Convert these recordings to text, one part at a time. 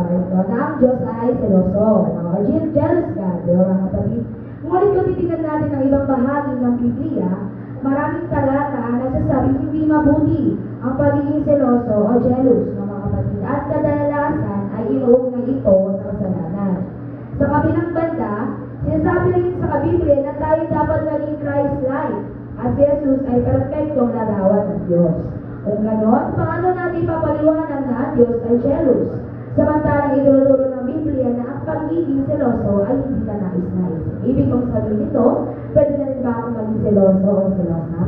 5, no, na ang Diyos ay seloso, no, or jealous God, no, mga kapatid. Ngunit kung titignan natin ang ibang bahagi ng Biblia, maraming talata na nagsasabi hindi mabuti ang pagiging seloso o jealous, no, mga kapatid, at kadalasan ay inuugnay ito sa kasalanan. Sa kabilang banda, sinasabi rin sa Biblia na tayo dapat maging Christ-like at si Jesus ay perfectong larawan ng Diyos. Kung ganon, paano natin papaliwanag na ang Diyos ay jealous? Samantalang itinuturo ng Biblia na ang pagiging seloso ay hindi ka nais-nais. Ibig kong sabihin nito, pwede na rin ba akong maging seloso o selosa?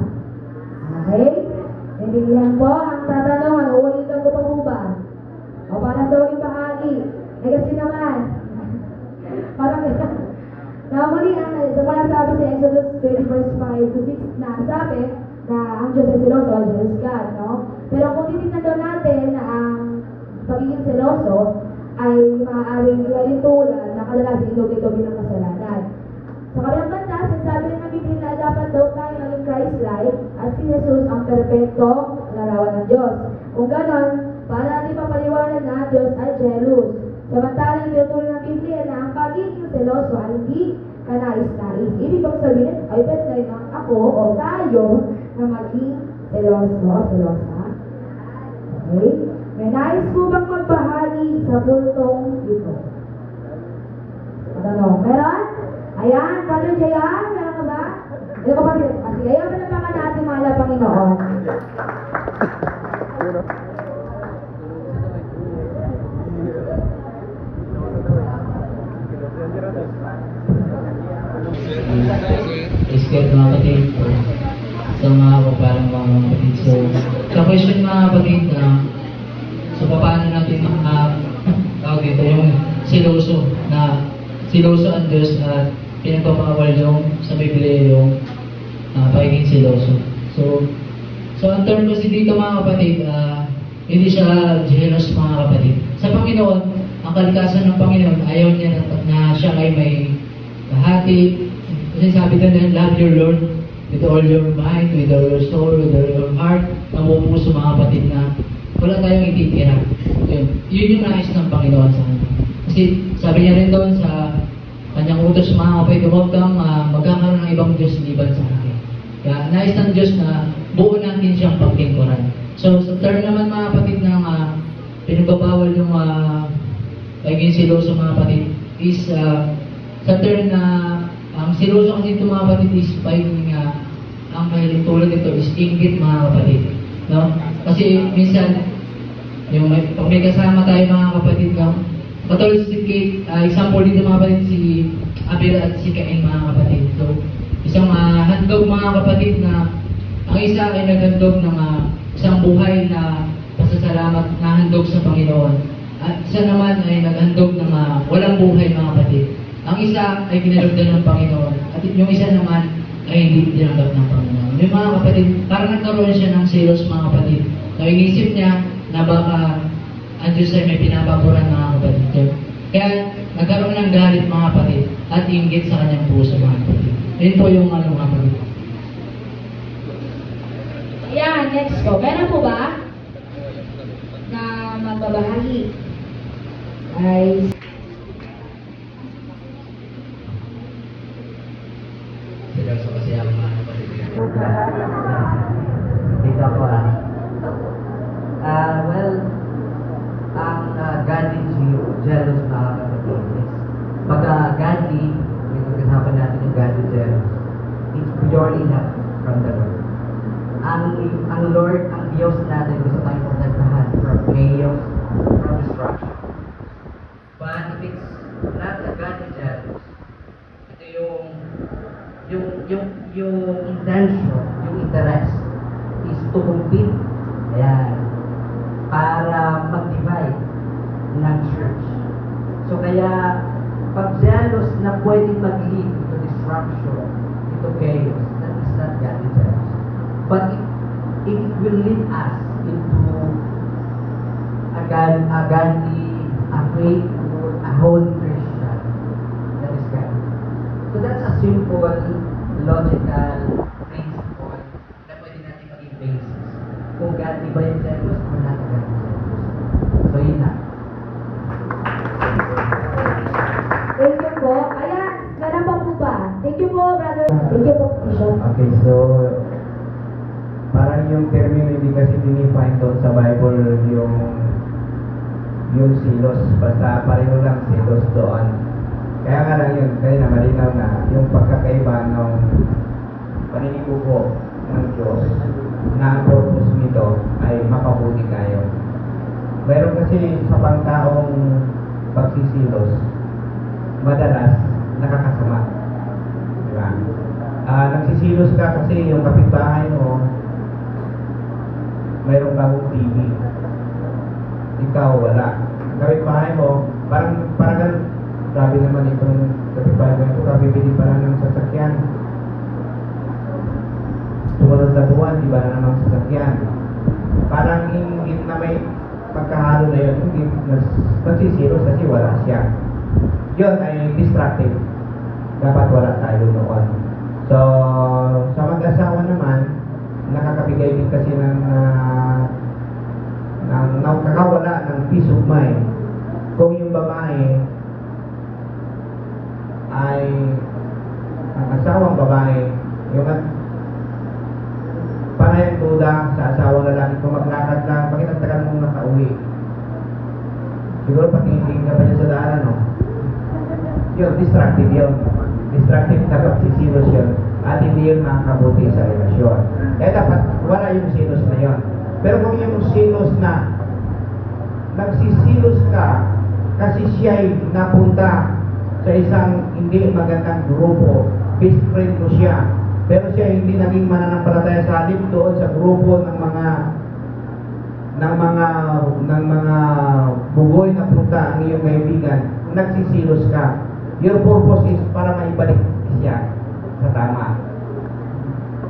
Okay? Naiintindihan po ang tatanungan, uulitan ko pa po ba? O para sa uling bahagi, ay kasi naman, parang na muli ang sabi sa Exodus 20 verse 5 to 6 na sabi na ang Diyos ay seloso, ang jealous God, no? Pero kung titignan daw natin na ang pagiging seloso ay maaaring lalitulan na kadalasan ito bilang kasalanan. Sa kabilang banda, sinasabi rin ng Biblia na dapat daw tayo maging Christ-like at si Jesus ang perpekto larawan ng Diyos. Kung ganon, paano natin papaliwanag na ang Diyos ay jealous? Samantalang tinuturo ng Biblia na ang pagiging seloso ay hindi kanais-nais. Ibig kong sabihin, ay pwede na rin ako o tayo na maging seloso o selosa. Okay? May nais po bang magbahagi sa pultong ito? Ano? Meron? Ayan, Brother Jayan, meron ka ba? Ano ka ba? Kasi ayaw na naman na ating mahal Panginoon. Escort mga kapatid, sa mga kapalang mga kapatid. So, sa question mga kapatid, so paano natin tawag dito yung siloso ang Diyos at pinagpapakawal yung sa Biblia yung pagiging siloso. So ang term kasi dito mga kapatid, hindi siya jealous mga kapatid. Sa Panginoon, ang kalikasan ng Panginoon, ayaw niya na siya ay may kahati. Kasi sabi doon na, love your Lord with all your mind, with all your soul, with all your heart, ang buong puso mga kapatid na wala tayong ititira. Yun yung nais ng Panginoon sa kanya. Kasi sabi niya rin doon sa kanyang utos mga kapatid, huwag kang magkakaroon ng ibang Diyos liban sa akin. Kaya nais ng Diyos na buo natin siyang pagtingkuran. So sa term naman mga kapatid ng pinagbabawal yung pagiging siloso mga kapatid is sa term na ang siloso kasi ito mga kapatid is pagiging ang mahiling tulad ito is inggit mga kapatid. No? Kasi minsan yung pag may kasama tayo mga kapatid, no? Katulad si example dito mga kapatid, si Abel at si Cain mga kapatid. So isang handog mga kapatid na ang isa ay naghandog ng isang buhay na pasasalamat na handog sa Panginoon. At isa naman ay naghandog ng walang buhay mga kapatid. Ang isa ay kinalugdan ng Panginoon at yung isa naman ay hindi tinanggap ng Panginoon. Yung mga kapatid, parang nagkaroon siya ng selos mga kapatid. So inisip niya na baka ang Diyos ay may pinapaboran mga kapatid. Kaya nagkaroon ng galit mga kapatid at inggit sa kanyang puso mga kapatid. Yun po yung mga kapatid. Ayan, next po. Meron po ba na magbabahagi? Ay... Seryoso kasi ang mga kapatid. Dito po well, ang godly jealous na kapatid is pagka godly, yung pagkasapan natin yung godly jealous, it's purely not from the Lord. Ang Lord, ang Diyos natin, gusto tayong protektahan from chaos, from destruction. But if it's not a godly jealous, ito yung intention, yung interest is to compete. Ayan. Para mag-divide ng church. So kaya, pag jealous na pwedeng mag-lead to destruction, to chaos, that is not godly jealous. But it will lead us into a godly, a faithful, a holy Christian. That is God. So that's a simple, logical principle na pwede natin maging basis. Kung godly ba yung jealous or not godly jealous. So yun na. Sige po, Bishop. Okay, so parang yung termino hindi kasi dinefine doon sa Bible yung silos. Basta pareho lang silos doon. Kaya nga lang yun, kaya na malinaw na yung pagkakaiba ng paninibubo ng Diyos na ang purpose nito ay mapabuti tayo. Meron kasi sa pangtaong pagsisilos, madalas nakakasama. Diba? Nagsisilos ka kasi yung kapitbahay mo, mayroong bagong TV. Ikaw wala. Ang kapitbahay mo, parang ganun, grabe naman itong kapitbahay mo ito, kabibili pa lang ng sasakyan. Sumunod na buwan, di ba na namang sasakyan? Parang hindi na may pagkahalo na yun, hindi nagsisilos kasi wala siya. Yun ay distractive. Dapat wala tayo noon. So, sa mag-asawa naman, nakakabigay din kasi ng nakakawala ng peace of mind. Kung yung babae ay ang asawang babae, yung panayang duda sa asawang lalaki, kung maglakad lang, bakit ang tagal mong nakauwi? Siguro patingin ka pa niya sa daanan, no? Yun, distractive yun. Distractive na pagsisilos yun. At hindi yun makakabuti sa relasyon. Kaya dapat wala yung silos na yun. Pero kung yung silos na nagsisilos ka kasi siya'y napunta sa isang hindi magandang grupo, best friend mo siya, pero siya hindi naging mananampalataya sa halip doon sa grupo ng mga bugoy na punta ang iyong kaibigan, nagsisilos ka. Your purpose is para maibalik siya sa tama.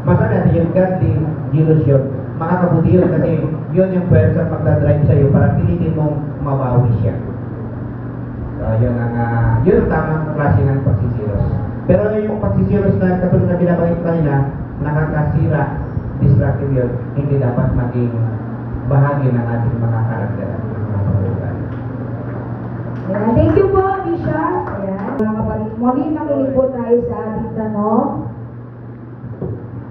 Masaya natin yung godly jealous yun. Makakabuti yun kasi yun yung pwersa magdadrive sa'yo para pilitin mong mabawi siya. So, yun ang tamang klase ng pagsisilos. Pero yung pagsisilos na katulad na binabanggit kanina, nakakasira, distractive yun, hindi dapat maging bahagi ng ating mga karakter at mga pagkakas. Ayan, thank you po, Bishop. Ayan, mga kapatid, muli nakinig po tayo sa ating tanong.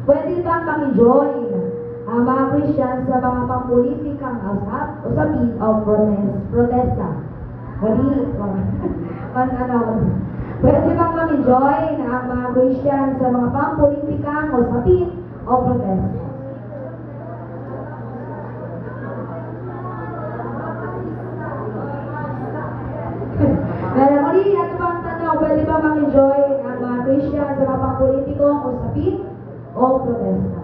Pwede bang maki-join ang mga Christian sa mga pampolitikang usapin o protesta? Muli, pwede bang maki-join ang mga Christian sa mga pampolitikang usapin o protesta? Kaya muli, ano ba ang tanong? Pwede ba maki-join ang mga Christian sa mga pampolitikong usapin o protesta?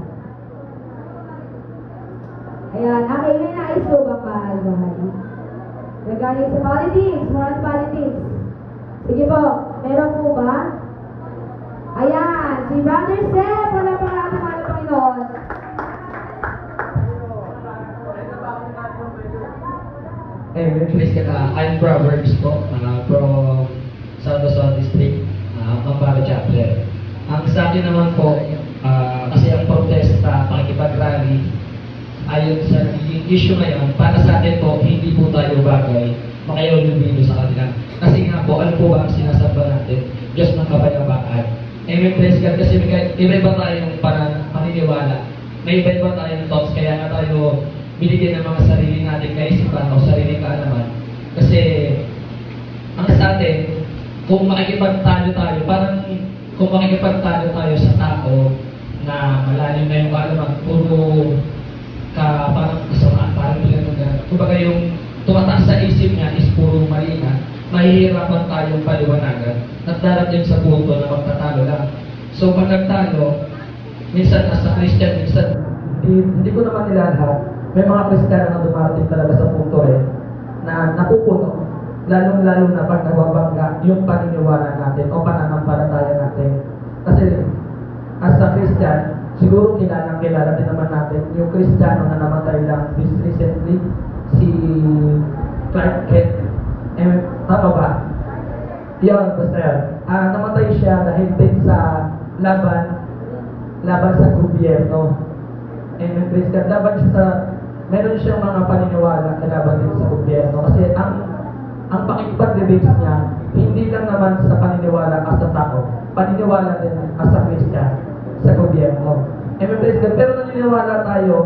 Ayan, okay na nais ko bang mahal-mahali? Regarding sa politics, moral politics. Sige po, meron po ba? Ayan, si Brother Seth, wala pa natin mga Panginoon. Please, I'm Proverbs po, from Santo District, Pampanga Chapter. Ang sa akin naman po, kasi ang protesta, pakikipag-rally, ayon sa issue ngayon, para sa atin po, hindi po tayo bagay, makayolubilo sa kanila. Kasi nga po, ano po ba ang sinasamba natin? Diyos ng kapayapaan. Praise God, kasi iba-iba tayong paniniwala. May iba-iba tayong thoughts, kaya nga tayo binigyan ng mga sarili natin kaisipan o sarili kaalaman. Kasi, ang sa atin, kung makikipagtalo tayo, parang kung makikipagtalo tayo sa tao na malalim na yung kaalaman, parang kasamaan, parang pinanungan. Kumbaga yung tumataas sa isip niya is puro mali na, mahihirapan tayong paliwanagan at darating sa punto na magtatalo lang. So, pag nagtalo, minsan nasa Christian, minsan hindi ko naman nila lahat. May mga Kristiyano na dumarating talaga sa punto na napupuno, lalong-lalo na pag nababangga yung paniniwala natin o pananampalataya natin. Kasi as a Christian, siguro kilala din naman natin yung Kristiyano na namatay lang this recently, si Clark Kent. Tama ba? Yun, basta yun. Namatay siya dahil din sa laban sa gobyerno. Christian, laban siya sa meron siyang mga paniniwala na laban din sa gobyerno kasi ang pakikipag-debate niya hindi lang naman sa paniniwala ka sa tao paniniwala din as a Christian sa gobyerno. Amen, praise God. Pero naniniwala tayo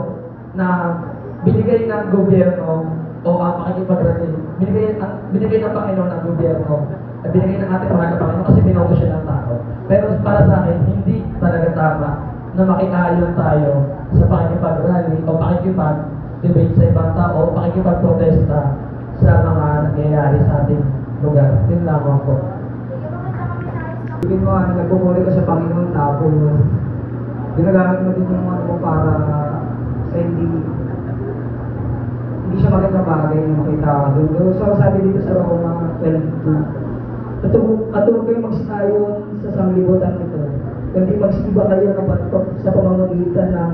na binigay ng gobyerno o ang pakikipagdating, binigay ng Panginoon ang gobyerno, at binigay ng ating mahal na Panginoon kasi binoto siya ng tao. Pero para sa akin, hindi talaga tama na makiayon tayo sa pakikipag-rally o pakikipag-debate sa ibang tao o pakikipag-protesta sa mga nangyayari sa ating lugar. Yun lamang po. Sabihin mo, nagpupuli ka sa Panginoon, tapos ginagamit mo din yung ano mo para sa hindi siya magandang bagay na makita ka doon. So, sabi dito sa Roma 12:2, katulog kayo magsinayon sa sanglibutan nito, kundi magsiba kayo sa pamamagitan ng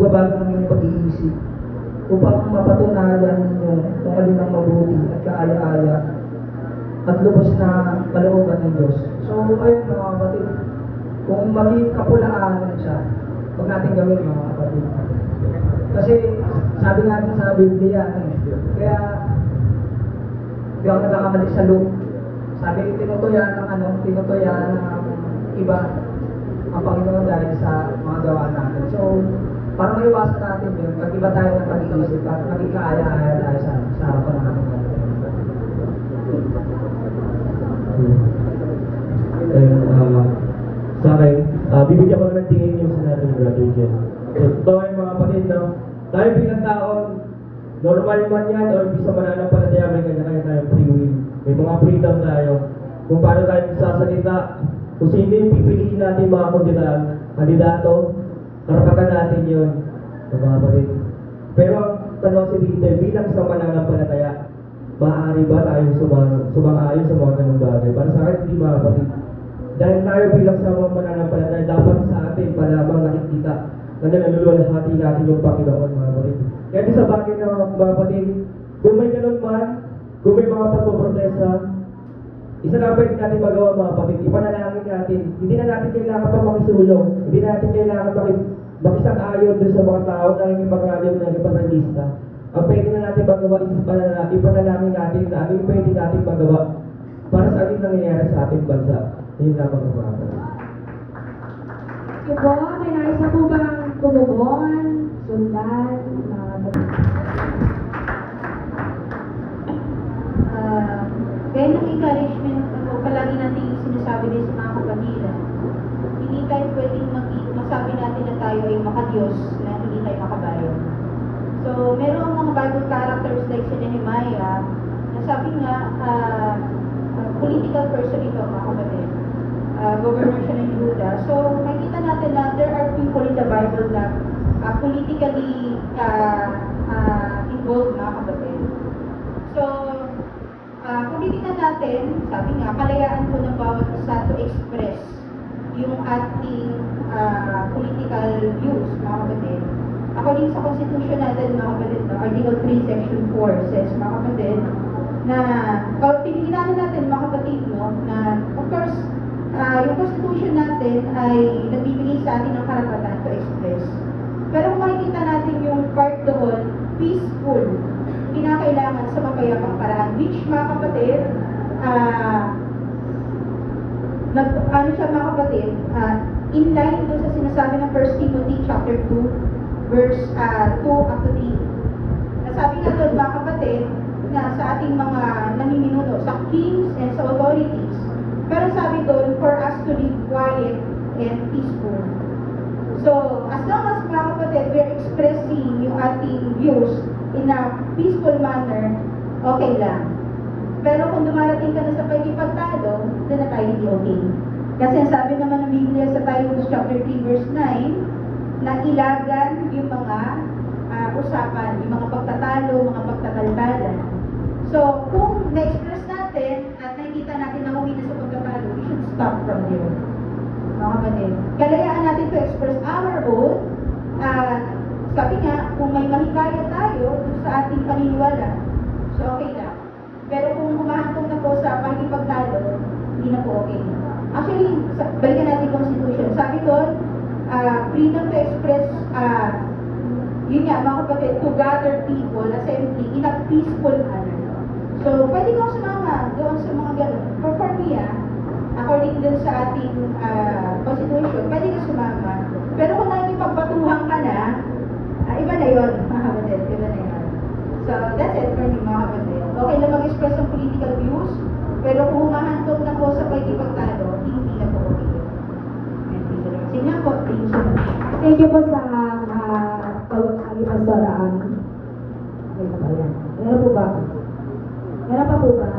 babago ng inyong pag-iisip, upang mapatunayan ninyo kung alin ang mabuti at kaaya-aya at lubos na kalooban ng Diyos. So, ayun mga kapatid, kung maging kapulaanan siya, huwag natin gawin mga kapatid. Kasi sabi natin sa Biblia, kaya hindi ako nagkakamali sa Luke. Sabi, tinutuyan ng iba ang Panginoon dahil sa mga gawa natin. So, para maiwasan natin yun, pag-iba tayo ng pag-iisip at maging kaaya-aya tayo sa harapan ng ating sa akin, bibigyan ko ng tingin yung sinabi ni Brother Jen. So, totoo yung mga kapatid, no? Tayo bilang taon, normal man yan, o bisa mananampalataya, may kanya-kanya tayong free will. May mga freedom tayo. Kung paano tayo magsasalita, kung sino yung pipiliin natin mga kandidato, karapatan natin yun, mga kapatid. Pero ang tanong si Dito, bilang sa mananampalataya, maaari ba tayo sumang-ayon sa mga ganung bagay? Para sa akin, hindi mga kapatid. Dahil tayo bilang sa mga mananampalataya, dapat sa atin pa lamang nakikita na naluluwalhati natin yung Panginoon, mga kapatid. Kaya sa bagay na mga kapatid, kung may ganun man, kung may mga pagpoprotesta, isa na pwede natin magawa mga kapatid, ipanalangin natin. Hindi na natin kailangan pa makisulong, hindi na natin kailangan makisang-ayon dun sa mga tao na yung pag-rally o na yung pag-ralista. Ang pwede na natin magawa is ipanalangin natin na ano yung pwede natin magawa para sa ating nangyayari sa ating bansa. Yun lamang ang mga kapatid. Yung po, may nais na po bang tumugon, sundan, mga kapatid? Kaya ng encouragement ako, palagi natin sinasabi din sa mga kapatid, hindi tayo pwedeng masabi natin na tayo ay makadiyos na hindi tayo makabayan. So, merong mga Bible characters like si Nehemiah, na sabi nga, political person ito mga kapatid. Governor siya ng Judah. So, makikita natin na there are people in the Bible na politically involved mga kapatid. So, kung titignan natin, sabi nga, kalayaan po ng bawat isa to express yung ating political views, mga kapatid. According sa Constitution natin, mga kapatid, Article 3, Section 4 says, mga kapatid, na, piniginanan natin, mga kapatid, no, na, of course, yung Constitution natin ay nagbibigay sa atin ng karapatan to express. Pero kung makikita natin yung part doon, peaceful, kinakailangan sa mapayapang paraan, which mga kapatid, ano siya mga kapatid, in line doon sa sinasabi ng 1 Timothy chapter 2, verse 2 up to 3. Nasabi nga doon mga kapatid, na sa ating mga namiminuno, sa kings and sa authorities, pero sabi doon, for us to live quiet and peaceful. So, as long as mga kapatid, we're expressing yung ating views in a peaceful manner, okay lang. Pero kung dumarating ka na sa pagkipagtalo, doon na tayo hindi okay. Kasi ang sabi naman ng Biblia sa Titus chapter 3 verse 9, na ilagan yung mga usapan, yung mga pagtatalo, mga pagtataltalan. So, kung na-express natin at nakikita natin na uwi na sa pagtatalo, we should stop from there. Mga kapatid, kalayaan natin to express our own. Sabi nga, kung may mahikaya tayo sa ating paniniwala, so okay lang. Pero kung humahantong na po sa pakikipagtalo, hindi na po okay. Actually, balikan natin yung Constitution. Sabi doon, freedom to express, yun nga, mga kapatid, to gather people, assembly, in a peaceful manner. So, pwede kong sumama doon sa mga gano'n. For me, according din sa ating constitution, pwede ka sumama. Pero kung nakikipagpatuhan ka na, iba na yun, mga kapatid, iba na yun. So, that's it for me, mga kapatid. Okay lang mag-express ng political views, pero kung humahantong na po sa pagkipagtalo, hindi na po okay yun. Sige nga po, thank you so much. Thank you po sa pag-pastoraan. Meron po ba? Meron pa po ba?